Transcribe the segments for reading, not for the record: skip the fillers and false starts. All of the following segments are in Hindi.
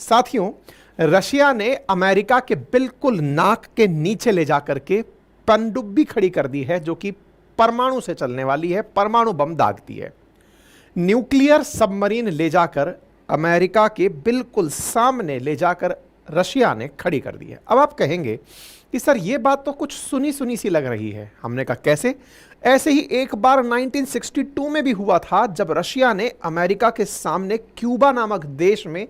साथियों, रशिया ने अमेरिका के बिल्कुल नाक के नीचे ले जाकर के पनडुब्बी खड़ी कर दी है, जो कि परमाणु से चलने वाली है, परमाणु बम दागती है। न्यूक्लियर सबमरीन ले जाकर अमेरिका के बिल्कुल सामने ले जाकर रशिया ने खड़ी कर दी है। अब आप कहेंगे कि सर ये बात तो कुछ सुनी सुनी सी लग रही है। हमने कहा कैसे? ऐसे ही एक बार 1962 में भी हुआ था, जब रशिया ने अमेरिका के सामने क्यूबा नामक देश में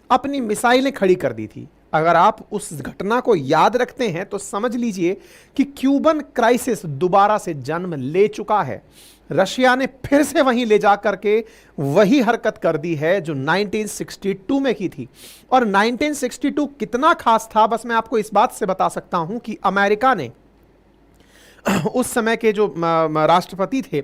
अपनी मिसाइलें खड़ी कर दी थी। अगर आप उस घटना को याद रखते हैं तो समझ लीजिए कि क्यूबन क्राइसिस दोबारा से जन्म ले चुका है। रशिया ने फिर से वहीं ले जा करके वही हरकत कर दी है जो 1962 में की थी। और 1962 कितना खास था, बस मैं आपको इस बात से बता सकता हूं कि अमेरिका ने उस समय के जो राष्ट्रपति थे,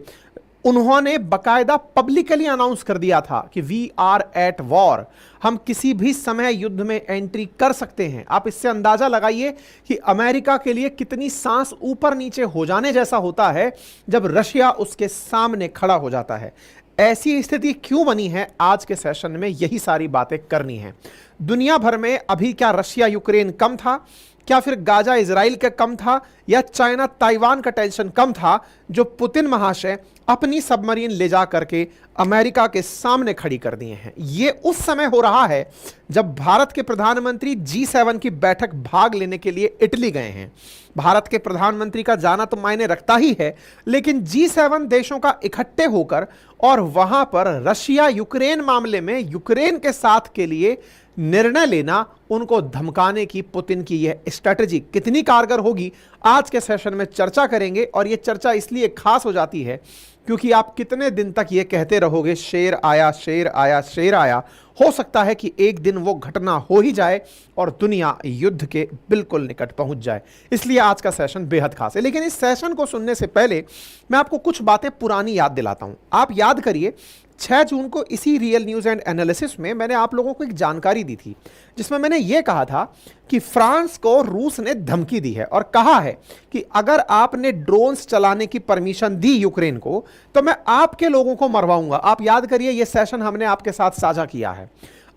उन्होंने बकायदा पब्लिकली अनाउंस कर दिया था कि वी आर एट वॉर, हम किसी भी समय युद्ध में एंट्री कर सकते हैं। आप इससे अंदाजा लगाइए कि अमेरिका के लिए कितनी सांस ऊपर नीचे हो जाने जैसा होता है जब रशिया उसके सामने खड़ा हो जाता है। ऐसी स्थिति क्यों बनी है, आज के सेशन में यही सारी बातें करनी है। दुनिया भर में अभी क्या रशिया यूक्रेन कम था, क्या फिर गाजा इजराइल का कम था, या चाइना ताइवान का टेंशन कम था, जो पुतिन महाशय अपनी सबमरीन ले जा करके अमेरिका के सामने खड़ी कर दिए हैं। ये उस समय हो रहा है जब भारत के प्रधानमंत्री G7 की बैठक भाग लेने के लिए इटली गए हैं। भारत के प्रधानमंत्री का जाना तो मायने रखता ही है, लेकिन G7 देशों का इकट्ठे होकर और वहां पर रशिया यूक्रेन मामले में यूक्रेन के साथ के लिए निर्णय लेना, उनको धमकाने की पुतिन की यह स्ट्रैटेजी कितनी कारगर होगी, आज के सेशन में चर्चा करेंगे। और यह चर्चा इसलिए खास हो जाती है क्योंकि आप कितने दिन तक यह कहते रहोगे शेर आया शेर आया शेर आया। हो सकता है कि एक दिन वो घटना हो ही जाए और दुनिया युद्ध के बिल्कुल निकट पहुंच जाए। इसलिए आज का सेशन बेहद खास है। लेकिन इस सेशन को सुनने से पहले मैं आपको कुछ बातें पुरानी याद दिलाता हूं। आप याद करिए, 6 जून को इसी रियल न्यूज़ एंड एनालिसिस में मैंने आप लोगों को एक जानकारी दी थी, जिसमें मैंने यह कहा था कि फ्रांस को रूस ने धमकी दी है और कहा है कि अगर आपने ड्रोन्स चलाने की परमिशन दी यूक्रेन को तो मैं आपके लोगों को मरवाऊंगा। आप याद करिए, यह सेशन हमने आपके साथ साझा किया है।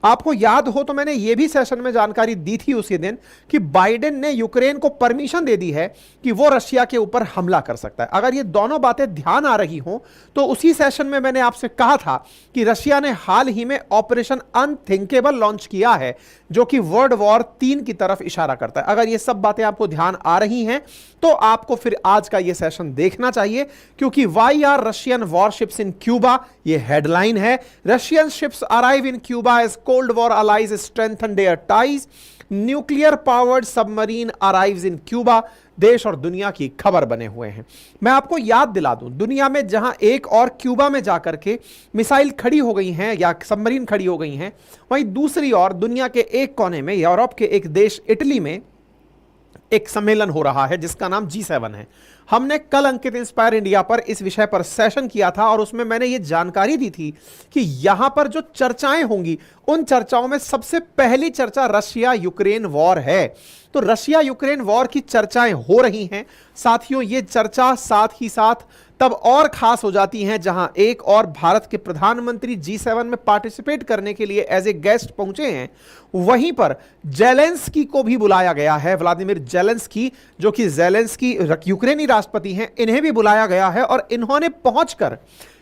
आपको याद हो तो मैंने यह भी सेशन में जानकारी दी थी उसी दिन कि बाइडेन ने यूक्रेन को परमिशन दे दी है कि वो रशिया के ऊपर हमला कर सकता है। अगर ये दोनों बातें ध्यान आ रही हों तो उसी सेशन में मैंने आपसे कहा था कि रशिया ने हाल ही में ऑपरेशन अनथिंकेबल लॉन्च किया है, जो कि वर्ल्ड वॉर 3 की तरफ इशारा करता है। अगर ये सब बातें आपको ध्यान आ रही हैं तो आपको फिर आज का ये सेशन देखना चाहिए, क्योंकि why are Russian warships in Cuba, ये हेडलाइन है। Russian ships arrive in Cuba as cold war allies strengthen their ties, nuclear powered submarine arrives in Cuba. देश और दुनिया की खबर बने हुए हैं। मैं आपको याद दिला दूं, दुनिया में जहां एक और क्यूबा में जाकर के मिसाइल खड़ी हो गई हैं या सबमरीन खड़ी हो गई हैं, वहीं दूसरी ओर दुनिया के एक कोने में यूरोप के एक देश इटली में एक सम्मेलन हो रहा है जिसका नाम G7 है। हमने कल अंकित इंस्पायर इंडिया पर इस विषय पर सेशन किया था और उसमें मैंने ये जानकारी दी थी कि यहां पर जो चर्चाएं होंगी उन चर्चाओं में सबसे पहली चर्चा रशिया यूक्रेन वॉर है। तो रशिया यूक्रेन वॉर की चर्चाएं हो रही हैं। साथियों, ये चर्चा साथ ही साथ तब और खास हो जाती हैं जहां एक और भारत के प्रधानमंत्री G7 में पार्टिसिपेट करने के लिए एज ए गेस्ट पहुंचे हैं। वहीं पर जेलेंस्की को भी बुलाया गया है, व्लादिमीर जेलेंस्की, जो कि जेलेंस्की यूक्रेनी राष्ट्रपति हैं, इन्हें भी बुलाया गया है और इन्होंने पहुंचकर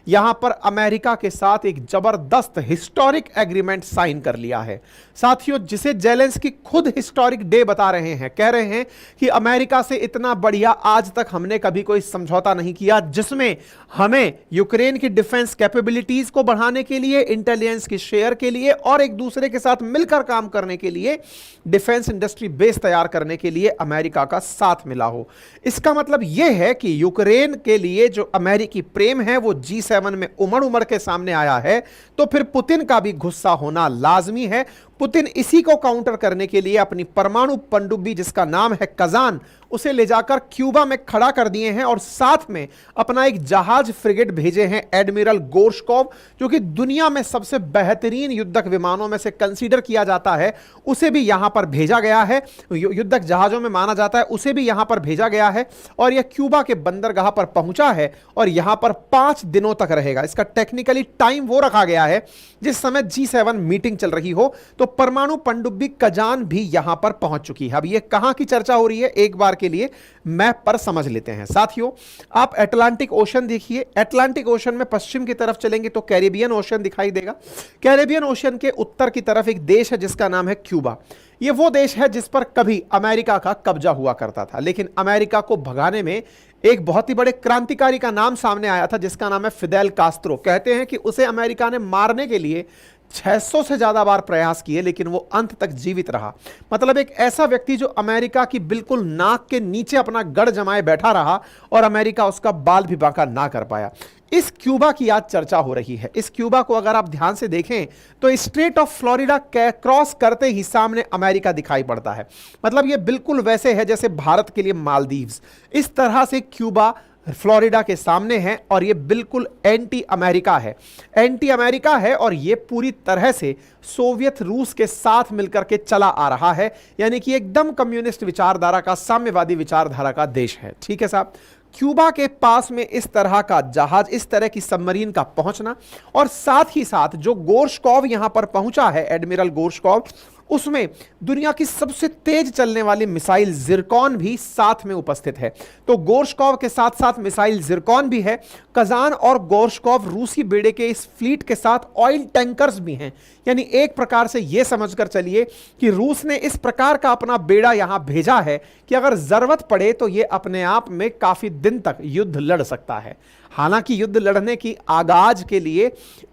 यहां पर अमेरिका के साथ एक जबरदस्त हिस्टोरिक एग्रीमेंट साइन कर लिया है। साथियों, जिसे जेलेंस्की खुद हिस्टोरिक डे बता रहे हैं, कह रहे हैं कि अमेरिका से इतना बढ़िया आज तक हमने कभी कोई समझौता नहीं किया, जिसमें हमें यूक्रेन की डिफेंस कैपेबिलिटीज को बढ़ाने के लिए, इंटेलिजेंस की शेयर के लिए और एक दूसरे के साथ मिलकर काम करने के लिए, डिफेंस इंडस्ट्री बेस तैयार करने के लिए अमेरिका का साथ मिला हो। इसका मतलब यह है कि यूक्रेन के लिए जो अमेरिकी प्रेम है वो G7 में उमड़ के सामने आया है। तो फिर पुतिन का भी गुस्सा होना लाजमी है। पुतिन इसी को काउंटर करने के लिए अपनी परमाणु पनडुब्बी, जिसका नाम है कजान, उसे ले जाकर क्यूबा में खड़ा कर दिए हैं और साथ में अपना एक जहाज फ्रिगेट भेजे हैं, एडमिरल गोर्शकोव, जो कि दुनिया में सबसे बेहतरीन युद्धक विमानों में से कंसीडर किया जाता है। उसे भी यहां पर भेजा गया है, युद्धक जहाजों में माना जाता है, उसे भी यहां पर भेजा गया है और यह क्यूबा के बंदरगाह पर पहुंचा है और यहां पर 5 दिनों तक रहेगा। इसका टेक्निकली टाइम वो रखा गया है जिस समय G7 मीटिंग चल रही हो। तो परमाणु पनडुब्बी कजान भी यहां पर पहुंच चुकी है। अब ये कहां की चर्चा हो रही है, एक बार के लिए मैप पर समझ लेते हैं। साथियों, आप अटलांटिक ओशन देखिए। अटलांटिक ओशन में पश्चिम की तरफ चलेंगे तो कैरेबियन ओशन दिखाई देगा। कैरेबियन ओशन के उत्तर की तरफ एक देश है जिसका नाम है क्यूबा। ये वो देश है जिस पर कभी अमेरिका का कब्जा हुआ करता था, लेकिन अमेरिका को भगाने में एक बहुत ही बड़े क्रांतिकारी का नाम सामने आया था जिसका नाम है फिदेल कास्त्रो। कहते हैं कि उसे अमेरिका ने मारने के लिए 600 से ज्यादा बार प्रयास किए, लेकिन वो अंत तक जीवित रहा। मतलब एक ऐसा व्यक्ति जो अमेरिका की बिल्कुल नाक के नीचे अपना गढ़ जमाए बैठा रहा और अमेरिका उसका बाल भी बांका ना कर पाया। इस क्यूबा की आज चर्चा हो रही है। इस क्यूबा को अगर आप ध्यान से देखें तो स्ट्रेट ऑफ फ्लोरिडा क्रॉस करते ही सामने अमेरिका दिखाई पड़ता है। मतलब ये बिल्कुल वैसे है जैसे भारत के लिए मालदीव्स। इस तरह से क्यूबा फ्लोरिडा के सामने है और ये बिल्कुल एंटी अमेरिका है। एंटी अमेरिका है और ये पूरी तरह से सोवियत रूस के साथ मिलकर के चला आ रहा है, यानी कि एकदम कम्युनिस्ट विचारधारा का, साम्यवादी विचारधारा का देश है। ठीक है साहब। क्यूबा के पास में इस तरह का जहाज, इस तरह की सबमरीन का पहुंचना और साथ ही साथ जो गोर्शकॉव यहां पर पहुंचा है, एडमिरल गोर्शकॉव, उसमें दुनिया की सबसे तेज चलने वाली मिसाइल जिरकॉन भी साथ में उपस्थित है। तो गोर्शकॉव के साथ साथ मिसाइल जिरकॉन भी है। कजान और गोर्शकॉव रूसी बेड़े के इस फ्लीट के साथ ऑयल टैंकर्स भी हैं। यानी एक प्रकार से यह समझकर चलिए कि रूस ने इस प्रकार का अपना बेड़ा यहां भेजा है कि अगर जरूरत पड़े तो यह अपने आप में काफी दिन तक युद्ध लड़ सकता है। हालांकि युद्ध लड़ने की आगाज के लिए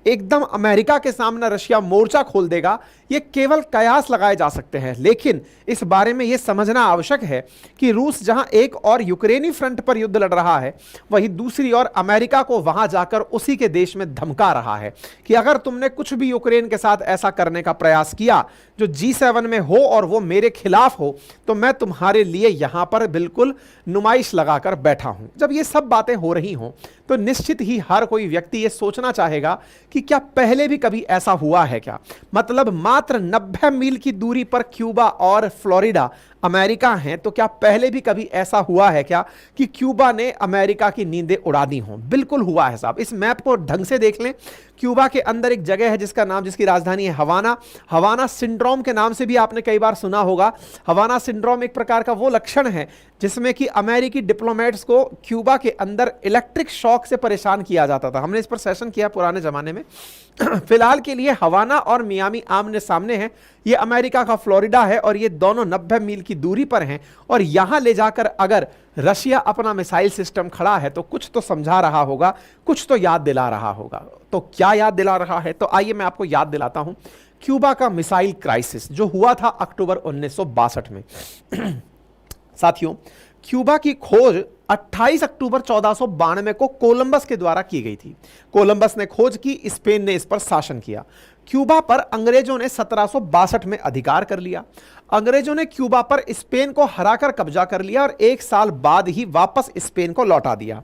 एकदम अमेरिका के सामने रशिया मोर्चा खोल देगा, यह केवल कयास लगाए जा सकते हैं। लेकिन इस बारे में यह समझना आवश्यक है कि रूस जहां एक और यूक्रेनी फ्रंट पर युद्ध लड़ रहा है, वहीं दूसरी ओर अमेरिका को वहां जाकर उसी के देश में धमका रहा है कि अगर तुमने कुछ भी यूक्रेन के साथ ऐसा करने का प्रयास किया जो G7 में हो और वो मेरे खिलाफ हो, तो मैं तुम्हारे लिए यहां पर बिल्कुल नुमाइश लगाकर बैठा हूं। जब ये सब बातें हो रही हों तो निश्चित ही हर कोई व्यक्ति ये सोचना चाहेगा कि क्या पहले भी कभी ऐसा हुआ है क्या? मतलब मात्र 90 मील की दूरी पर क्यूबा और फ्लोरिडा अमेरिका हैं, तो क्या पहले भी कभी ऐसा हुआ है क्या कि क्यूबा ने अमेरिका की नींदें उड़ा दी हों? बिल्कुल हुआ है साहब। इस मैप को ढंग से देख लें। क्यूबा के अंदर एक जगह है जिसकी राजधानी है हवाना। हवाना सिंड्रोम के नाम से भी आपने कई बार सुना होगा। हवाना सिंड्रोम एक प्रकार का वो लक्षण है जिसमें कि अमेरिकी डिप्लोमेट्स को क्यूबा के अंदर इलेक्ट्रिक शॉक से परेशान किया जाता था। हमने इस पर सेशन किया पुराने जमाने में। फिलहाल के लिए हवाना और मियामी आमने सामने हैं। ये अमेरिका का फ्लोरिडा है और ये दोनों 90 मील की दूरी पर हैं। और यहां ले जाकर अगर रशिया अपना मिसाइल सिस्टम खड़ा है तो कुछ तो समझा रहा होगा, कुछ तो याद दिला रहा होगा। तो क्या याद दिला रहा है? तो आइए मैं आपको याद दिलाता हूं। क्यूबा का मिसाइल क्राइसिस जो हुआ था अक्टूबर 1962 में। साथियों, क्यूबा की खोज 28 अक्टूबर 1492 को कोलंबस के द्वारा की गई थी। कोलंबस ने खोज की, स्पेन ने इस पर शासन किया। क्यूबा पर अंग्रेजों ने 1762 में अधिकार कर लिया। अंग्रेजों ने क्यूबा पर स्पेन को हराकर कब्जा कर लिया और एक साल बाद ही वापस स्पेन को लौटा दिया,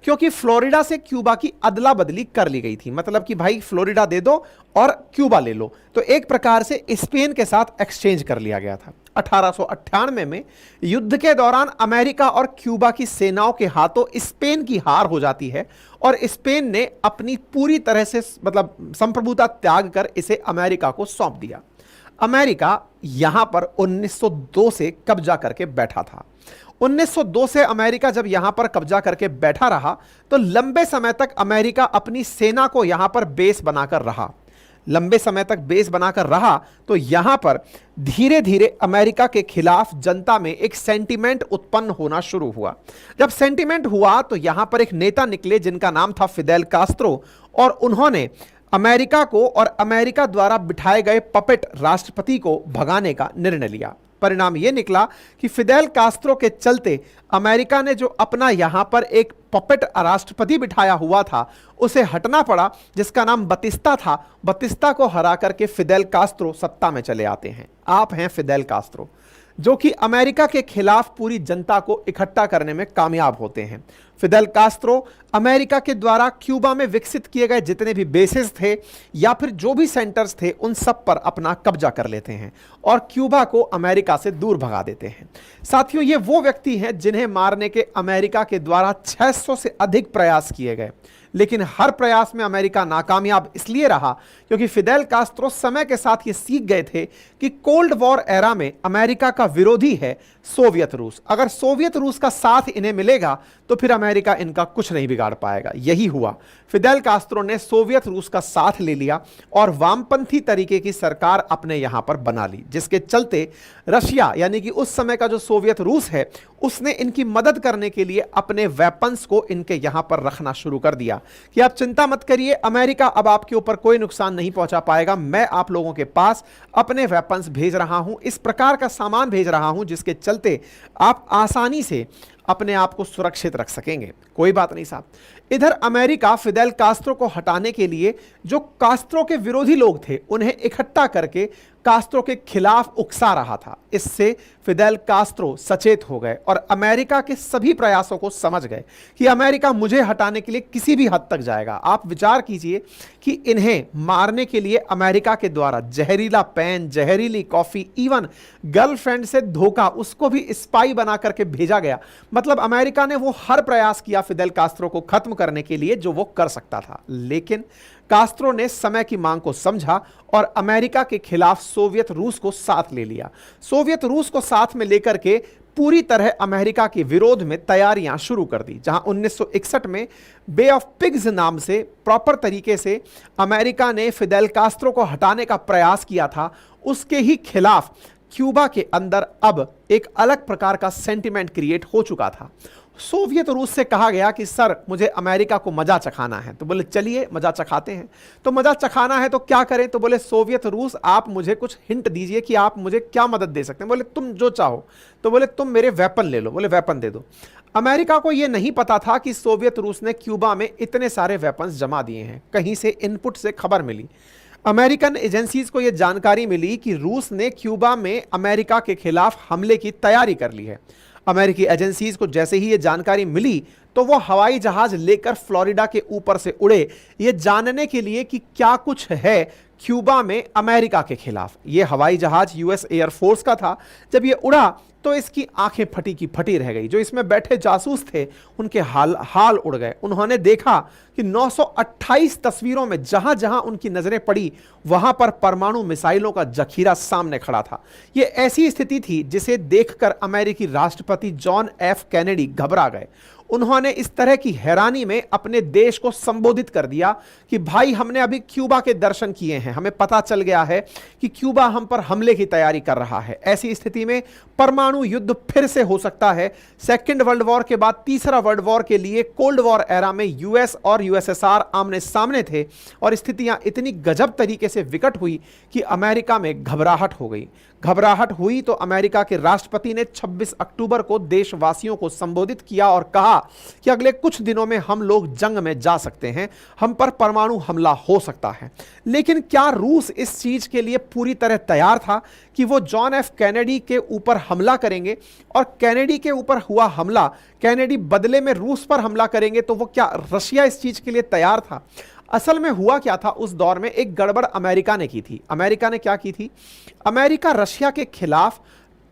क्योंकि फ्लोरिडा से क्यूबा की अदला बदली कर ली गई थी। मतलब कि भाई फ्लोरिडा दे दो और क्यूबा ले लो। तो एक प्रकार से स्पेन के साथ एक्सचेंज कर लिया गया था। 1898 में युद्ध के दौरान अमेरिका और क्यूबा की सेनाओं के हाथों स्पेन की हार हो जाती है और स्पेन ने अपनी पूरी तरह से मतलब संप्रभुता त्याग कर इसे अमेरिका को सौंप दिया। अमेरिका यहां पर 1902 से कब्जा करके बैठा था। 1902 से अमेरिका जब यहां पर कब्जा करके बैठा रहा तो लंबे समय तक अमेरिका अपनी सेना को यहां पर बेस बनाकर रहा। लंबे समय तक बेस बनाकर रहा तो यहां पर धीरे धीरे अमेरिका के खिलाफ जनता में एक सेंटीमेंट उत्पन्न होना शुरू हुआ। जब सेंटीमेंट हुआ तो यहां पर एक नेता निकले जिनका नाम था फिदेल कास्त्रो, और उन्होंने अमेरिका को और अमेरिका द्वारा बिठाए गए पपेट राष्ट्रपति को भगाने का निर्णय लिया। परिणाम यह निकला कि फिदेल कास्त्रो के चलते अमेरिका ने जो अपना यहां पर एक पपेट राष्ट्रपति बिठाया हुआ था उसे हटना पड़ा, जिसका नाम बतिस्ता था। बतिस्ता को हरा करके फिदेल कास्त्रो सत्ता में चले आते हैं। आप हैं फिदेल कास्त्रो, जो कि अमेरिका के खिलाफ पूरी जनता को इकट्ठा करने में कामयाब होते हैं। फिदेल कास्त्रो अमेरिका के द्वारा क्यूबा में विकसित किए गए जितने भी बेसेस थे या फिर जो भी सेंटर्स थे उन सब पर अपना कब्जा कर लेते हैं और क्यूबा को अमेरिका से दूर भगा देते हैं। साथियों, ये वो व्यक्ति हैं जिन्हें मारने के अमेरिका के द्वारा 600 से अधिक प्रयास किए गए, लेकिन हर प्रयास में अमेरिका नाकामयाब इसलिए रहा क्योंकि फिदेल कास्त्रो समय के साथ ये सीख गए थे कि कोल्ड वॉर एरा में अमेरिका का विरोधी है सोवियत रूस। अगर सोवियत रूस का साथ इन्हें मिलेगा तो फिर अमेरिका इनका कुछ नहीं बिगाड़ पाएगा। यही हुआ, फिदेल कास्त्रो ने सोवियत रूस का साथ ले लिया और वामपंथी तरीके की सरकार अपने यहां पर बना ली, जिसके चलते रशिया यानी कि उस समय का जो सोवियत रूस है उसने इनकी मदद करने के लिए अपने वेपन्स को इनके यहां पर रखना शुरू कर दिया कि आप चिंता मत करिए, अमेरिका अब आपके ऊपर कोई नुकसान नहीं पहुंचा पाएगा, मैं आप लोगों के पास अपने वेपन्स भेज रहा हूं, इस प्रकार का सामान भेज रहा हूं जिसके चलते आप आसानी से अपने आप को सुरक्षित रख सकेंगे। कोई बात नहीं साहब। इधर अमेरिका फिदेल कास्त्रो को हटाने के लिए जो कास्त्रो के विरोधी लोग थे उन्हें इकट्ठा करके कास्त्रो के खिलाफ उकसा रहा था। इससे फिदेल कास्त्रो सचेत हो गए और अमेरिका के सभी प्रयासों को समझ गए कि अमेरिका मुझे हटाने के लिए किसी भी हद तक जाएगा। आप विचार कीजिए कि इन्हें मारने के लिए अमेरिका के द्वारा जहरीला पेन, जहरीली कॉफी, इवन गर्लफ्रेंड से धोखा, उसको भी स्पाई बना करके भेजा गया। मतलब अमेरिका ने वो हर प्रयास किया फिदेल कास्त्रो को खत्म करने के लिए जो वो कर सकता था, लेकिन कास्त्रो ने समय की मांग को समझा और अमेरिका के खिलाफ सोवियत रूस को साथ ले लिया। सोवियत रूस को साथ में लेकर के पूरी तरह अमेरिका के विरोध में तैयारियां शुरू कर दी। जहां 1961 में बे ऑफ पिग्स नाम से प्रॉपर तरीके से अमेरिका ने फिदेल कास्त्रो को हटाने का प्रयास किया था, उसके ही खिलाफ क्यूबा के अंदर अब एक अलग प्रकार का सेंटिमेंट क्रिएट हो चुका था। सोवियत रूस से कहा गया कि सर मुझे अमेरिका को मजा चखाना है, तो बोले चलिए मजा चखाते हैं। तो मजा चखाना है तो क्या करें, तो बोले सोवियत रूस आप मुझे कुछ हिंट दीजिए कि आप मुझे क्या मदद दे सकते हैं। बोले तुम जो चाहो, तो बोले तुम मेरे वेपन ले लो। बोले वेपन दे दो। अमेरिका को यह नहीं पता था कि सोवियत रूस ने क्यूबा में इतने सारे वेपन्स जमा दिए हैं, कहीं से इनपुट से खबर मिली। अमेरिकन एजेंसीज को यह जानकारी मिली कि रूस ने क्यूबा में अमेरिका के खिलाफ हमले की तैयारी कर ली है। अमेरिकी एजेंसीज को जैसे ही यह जानकारी मिली तो वो हवाई जहाज लेकर फ्लोरिडा के ऊपर से उड़े, ये जानने के लिए कि क्या कुछ है क्यूबा में अमेरिका के खिलाफ। ये हवाई जहाज यूएस एयरफोर्स का था। जब ये उड़ा तो इसकी आंखें फटी की फटी रह गई। जो इसमें बैठे जासूस थे उनके हाल उड़ गए। उन्होंने देखा कि 928 तस्वीरों में जहां जहां उनकी नजरें पड़ी वहां पर परमाणु मिसाइलों का जखीरा सामने खड़ा था। यह ऐसी स्थिति थी जिसे देखकर अमेरिकी राष्ट्रपति जॉन एफ कैनेडी घबरा गए। उन्होंने इस तरह की हैरानी में अपने देश को संबोधित कर दिया कि भाई हमने अभी क्यूबा के दर्शन किए हैं, हमें पता चल गया है कि क्यूबा हम पर हमले की तैयारी कर रहा है। ऐसी स्थिति में परमाणु युद्ध फिर से हो सकता है। सेकेंड वर्ल्ड वॉर के बाद तीसरा वर्ल्ड वॉर के लिए कोल्ड वॉर एरा में यूएस और यूएसएसआर आमने सामने थे और स्थितियां इतनी गजब तरीके से विकट हुई कि अमेरिका में घबराहट हो गई। घबराहट हुई तो अमेरिका के राष्ट्रपति ने 26 अक्टूबर को देशवासियों को संबोधित किया और कहा कि अगले कुछ दिनों में हम लोग जंग में जा सकते हैं, हम पर परमाणु हमला हो सकता है। लेकिन क्या रूस इस चीज के लिए पूरी तरह तैयार था कि वो जॉन एफ कैनेडी के ऊपर हमला करेंगे? और कैनेडी के ऊपर हुआ हमला, कैनेडी बदले में रूस पर हमला करेंगे, तो वो क्या रशिया इस चीज के लिए तैयार था? असल में हुआ क्या था, उस दौर में एक गड़बड़ अमेरिका ने की थी। अमेरिका ने क्या की थी? अमेरिका रशिया के खिलाफ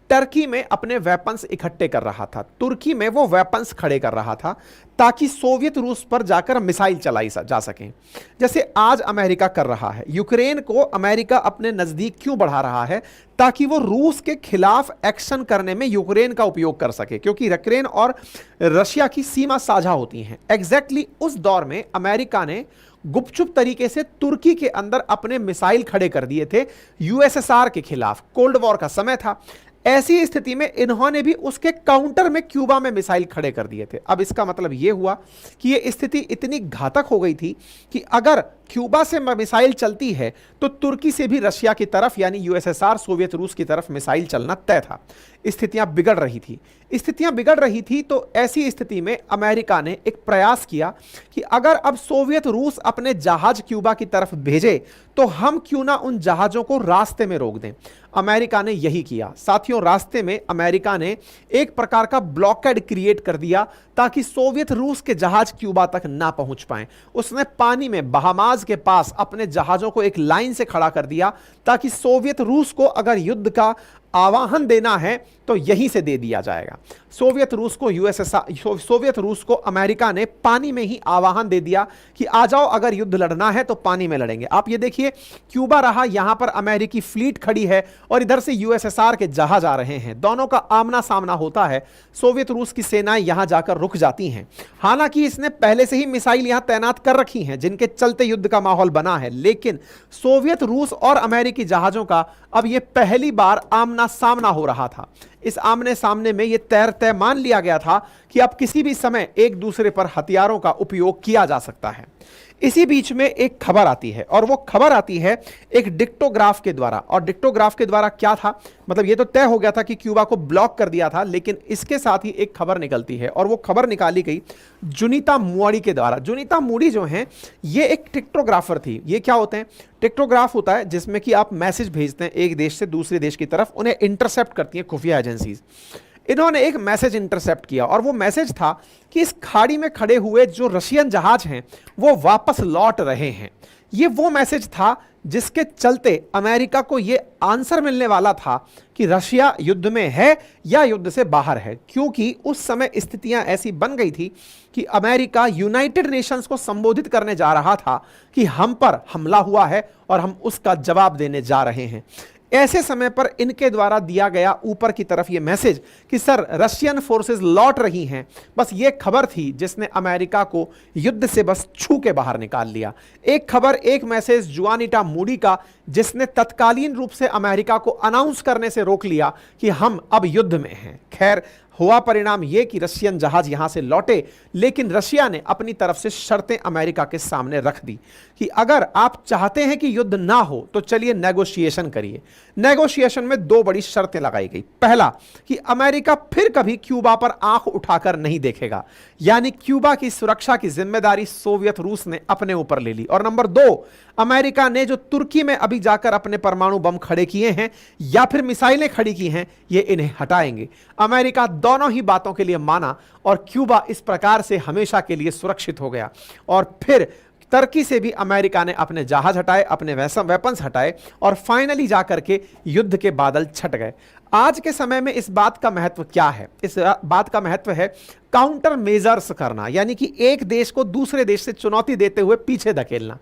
टर्की में अपने वेपन्स इकट्ठे कर रहा था, तुर्की में वो वेपन्स खड़े कर रहा था ताकि सोवियत रूस पर जाकर मिसाइल चलाई जा सकें, जैसे आज अमेरिका कर रहा है। यूक्रेन को अमेरिका अपने नजदीक क्यों बढ़ा रहा है? ताकि वो रूस के खिलाफ एक्शन करने में यूक्रेन का उपयोग कर सके, क्योंकि यूक्रेन और रशिया की सीमा साझा होती हैं। एग्जैक्टली उस दौर में अमेरिका ने गुपचुप तरीके से तुर्की के अंदर अपने मिसाइल खड़े कर दिए थे यूएसएसआर के खिलाफ। कोल्ड वॉर का समय था। ऐसी स्थिति में इन्होंने भी उसके काउंटर में क्यूबा में मिसाइल खड़े कर दिए थे। अब इसका मतलब यह हुआ कि यह स्थिति इतनी घातक हो गई थी कि अगर क्यूबा से मिसाइल चलती है तो तुर्की से भी रशिया की तरफ यानी यूएसएसआर सोवियत रूस की तरफ मिसाइल चलना तय था। स्थितियां बिगड़ रही थी तो ऐसी स्थिति में अमेरिका ने एक प्रयास किया कि अगर अब सोवियत रूस अपने जहाज क्यूबा की तरफ भेजे तो हम क्यों ना उन जहाजों को रास्ते में रोक दें। अमेरिका ने यही किया साथियों। रास्ते में अमेरिका ने एक प्रकार का ब्लॉकेड क्रिएट कर दिया ताकि सोवियत रूस के जहाज क्यूबा तक ना पहुंच पाएं। उसने पानी में बहामास के पास अपने जहाजों को एक लाइन से खड़ा कर दिया ताकि सोवियत रूस को अगर युद्ध का आवाहन देना है तो यहीं से दे दिया जाएगा। सोवियत रूस को अमेरिका ने पानी में ही आवाहन दे दिया कि आ जाओ, अगर युद्ध लड़ना है तो पानी में लड़ेंगे। आप ये देखिए, क्यूबा रहा, यहां पर अमेरिकी फ्लीट खड़ी है और इधर से यूएसएसआर के जहाज आ रहे हैं। दोनों का आमना सामना होता है। सोवियत रूस की सेनाएं यहां जाकर रुक जाती हैं। हालांकि इसने पहले से ही मिसाइल यहां तैनात कर रखी हैं जिनके चलते युद्ध का माहौल बना है, लेकिन सोवियत रूस और अमेरिकी जहाजों का अब यह पहली बार आमना सामना हो रहा था। इस आमने सामने में यह तय मान लिया गया था कि अब किसी भी समय एक दूसरे पर हथियारों का उपयोग किया जा सकता है। इसी बीच में एक खबर आती है और वो खबर आती है एक डिक्टोग्राफ के द्वारा। और डिक्टोग्राफ के द्वारा क्या था, मतलब ये तो तय हो गया था कि क्यूबा को ब्लॉक कर दिया था, लेकिन इसके साथ ही एक खबर निकलती है और वो खबर निकाली गई जुनिता मुआड़ी के द्वारा। जुनिता मुआड़ी जो हैं ये एक टिक्टोग्राफर थी। ये क्या होते हैं? टिक्टोग्राफ होता है जिसमें कि आप मैसेज भेजते हैं एक देश से दूसरे देश की तरफ, उन्हें इंटरसेप्ट करती हैं खुफिया एजेंसीज। इन्होंने एक मैसेज इंटरसेप्ट किया और वो मैसेज था कि इस खाड़ी में खड़े हुए जो रशियन जहाज हैं वो वापस लौट रहे हैं। ये वो मैसेज था जिसके चलते अमेरिका को ये आंसर मिलने वाला था कि रशिया युद्ध में है या युद्ध से बाहर है, क्योंकि उस समय स्थितियां ऐसी बन गई थी कि अमेरिका यूनाइटेड नेशंस को संबोधित करने जा रहा था कि हम पर हमला हुआ है और हम उसका जवाब देने जा रहे हैं। ऐसे समय पर इनके द्वारा दिया गया ऊपर की तरफ यह मैसेज कि सर रशियन फोर्सेस लौट रही हैं, बस ये खबर थी जिसने अमेरिका को युद्ध से बस छू के बाहर निकाल लिया। एक खबर, एक मैसेज जुआनिटा मूडी का, जिसने तत्कालीन रूप से अमेरिका को अनाउंस करने से रोक लिया कि हम अब युद्ध में हैं। खैर, हुआ परिणाम यह कि रशियन जहाज यहां से लौटे, लेकिन रशिया ने अपनी तरफ से शर्तें अमेरिका के सामने रख दी कि अगर आप चाहते हैं कि युद्ध ना हो तो चलिए नेगोशिएशन करिए। नेगोशिएशन में दो बड़ी शर्तें लगाई गई। पहला कि अमेरिका फिर कभी क्यूबा पर आंख उठाकर नहीं देखेगा, यानी क्यूबा की सुरक्षा की जिम्मेदारी सोवियत रूस ने अपने ऊपर ले ली। और नंबर दो, अमेरिका ने जो तुर्की में अभी जाकर अपने परमाणु बम खड़े किए हैं या फिर मिसाइलें खड़ी की हैं, ये इन्हें हटाएंगे। अमेरिका दोनों ही बातों के लिए माना और क्यूबा इस प्रकार से हमेशा के लिए सुरक्षित हो गया। और फिर तुर्की से भी अमेरिका ने अपने जहाज हटाए, अपने वेपन्स हटाए और फाइनली जाकर के युद्ध के बादल छट गए। आज के समय में इस बात का महत्व क्या है? इस बात का महत्व है काउंटर मेजर्स करना, यानी कि एक देश को दूसरे देश से चुनौती देते हुए पीछे धकेलना।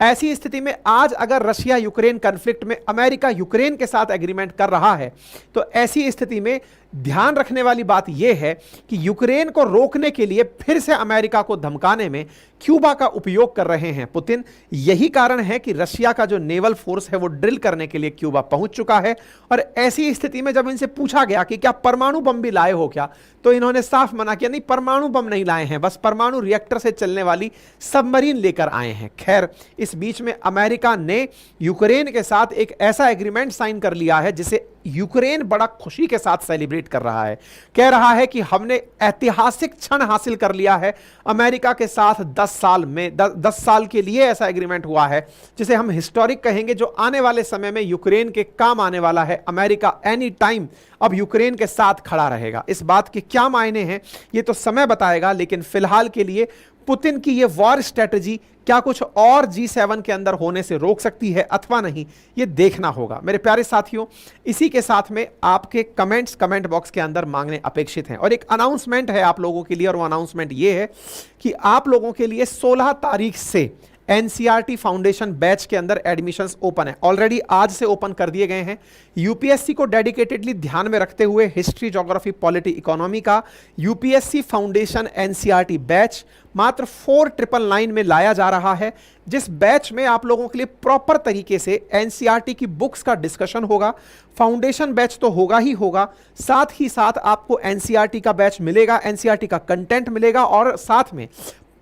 ऐसी स्थिति में आज अगर रशिया यूक्रेन कॉन्फ्लिक्ट में अमेरिका यूक्रेन के साथ एग्रीमेंट कर रहा है तो ऐसी स्थिति में ध्यान रखने वाली बात यह है कि यूक्रेन को रोकने के लिए फिर से अमेरिका को धमकाने में क्यूबा का उपयोग कर रहे हैं पुतिन। यही कारण है कि रशिया का जो नेवल फोर्स है वो ड्रिल करने के लिए क्यूबा पहुंच चुका है। और ऐसी स्थिति में जब इनसे पूछा गया कि क्या परमाणु बम भी लाए हो क्या, तो इन्होंने साफ मना किया, नहीं परमाणु बम नहीं लाए हैं, बस परमाणु रिएक्टर से चलने वाली सबमरीन लेकर आए हैं। खैर, इस बीच में अमेरिका ने यूक्रेन के साथ एक ऐसा एग्रीमेंट साइन कर लिया है जिसे यूक्रेन बड़ा खुशी के साथ सेलिब्रेट कर रहा है। कह रहा है कि हमने ऐतिहासिक क्षण हासिल कर लिया है। अमेरिका के साथ 10 साल के लिए ऐसा एग्रीमेंट हुआ है जिसे हम हिस्टोरिक कहेंगे, जो आने वाले समय में यूक्रेन के काम आने वाला है। अमेरिका एनी टाइम अब यूक्रेन के साथ खड़ा रहेगा। इस बात के क्या मायने हैं ये तो समय बताएगा, लेकिन फिलहाल के लिए पुतिन की ये वॉर स्ट्रेटजी क्या कुछ और G7 के अंदर होने से रोक सकती है अथवा नहीं, ये देखना होगा। मेरे प्यारे साथियों, इसी के साथ में आपके कमेंट्स कमेंट बॉक्स के अंदर मांगने अपेक्षित हैं। और एक अनाउंसमेंट है आप लोगों के लिए, और वो अनाउंसमेंट ये है कि आप लोगों के लिए 16 तारीख से एनसीईआरटी फाउंडेशन बैच के अंदर एडमिशंस ओपन है। ऑलरेडी आज से ओपन कर दिए गए हैं। यूपीएससी को डेडिकेटेडली ध्यान में रखते हुए हिस्ट्री, ज्योग्राफी, पॉलिटी, इकोनॉमी का यूपीएससी फाउंडेशन एनसीईआरटी बैच मात्र 4999 में लाया जा रहा है, जिस बैच में आप लोगों के लिए प्रॉपर तरीके से एनसीईआरटी की बुक्स का डिस्कशन होगा। फाउंडेशन बैच तो होगा ही होगा, साथ ही साथ आपको एनसीईआरटी का बैच मिलेगा, एनसीईआरटी का कंटेंट मिलेगा और साथ में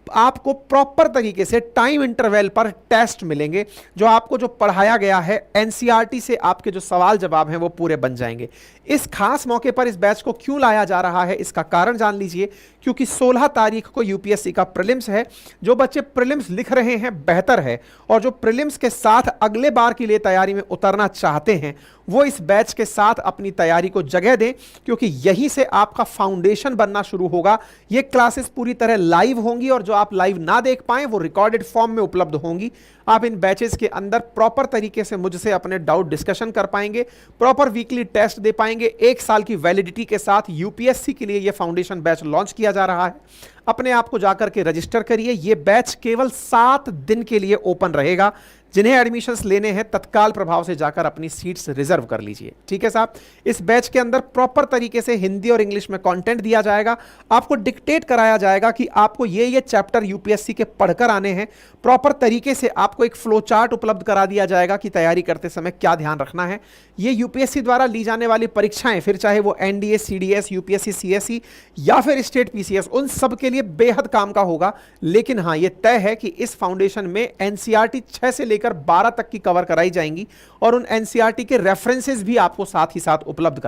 आपको प्रॉपर तरीके से टाइम इंटरवल पर टेस्ट मिलेंगे, जो आपको जो पढ़ाया गया है एनसीईआरटी से आपके जो सवाल जवाब हैं वो पूरे बन जाएंगे। इस खास मौके पर इस बैच को क्यों लाया जा रहा है, इसका कारण जान लीजिए। क्योंकि 16 तारीख को यूपीएससी का प्रीलिम्स है। जो बच्चे प्रीलिम्स लिख रहे हैं बेहतर है, और जो प्रीलिम्स के साथ अगले बार के लिए तैयारी में उतरना चाहते हैं वो इस बैच के साथ अपनी तैयारी को जगह दें, क्योंकि यहीं से आपका फाउंडेशन बनना शुरू होगा। ये क्लासेस पूरी तरह लाइव होंगी, और जो आप लाइव ना देख पाएं वो रिकॉर्डेड फॉर्म में उपलब्ध होंगी। आप इन बैचेस के अंदर प्रॉपर तरीके से मुझसे अपने डाउट डिस्कशन कर पाएंगे, प्रॉपर वीकली टेस्ट दे पाएंगे। 1 साल की वैलिडिटी के साथ यूपीएससी के लिए यह फाउंडेशन बैच लॉन्च किया जा रहा है। अपने आप को जाकर के रजिस्टर करिए। यह बैच केवल 7 दिन के लिए ओपन रहेगा। जिन्हें एडमिशन्स लेने हैं तत्काल प्रभाव से जाकर अपनी सीट्स रिजर्व कर लीजिए। ठीक है साहब। इस बैच के अंदर प्रॉपर तरीके से हिंदी और इंग्लिश में कंटेंट दिया जाएगा। आपको डिक्टेट कराया जाएगा कि आपको ये चैप्टर यूपीएससी के पढ़कर आने हैं। प्रॉपर तरीके से आपको एक फ्लो चार्ट उपलब्ध करा दिया जाएगा कि तैयारी करते समय क्या ध्यान रखना है। ये यूपीएससी द्वारा ली जाने वाली परीक्षाएं, फिर चाहे वो एनडीए, सीडीएस, यूपीएससी, सीएसई या फिर स्टेट पीसीएस, उन सब के लिए बेहद काम का होगा। लेकिन हाँ, ये तय है कि इस फाउंडेशन में एनसीईआरटी 6 से लेकर 12 तक की कवर कराई जाएंगी, और उन एनसीईआरटी के रेफरेंसेस भी आपको साथ ही साथ उपलब्ध कराए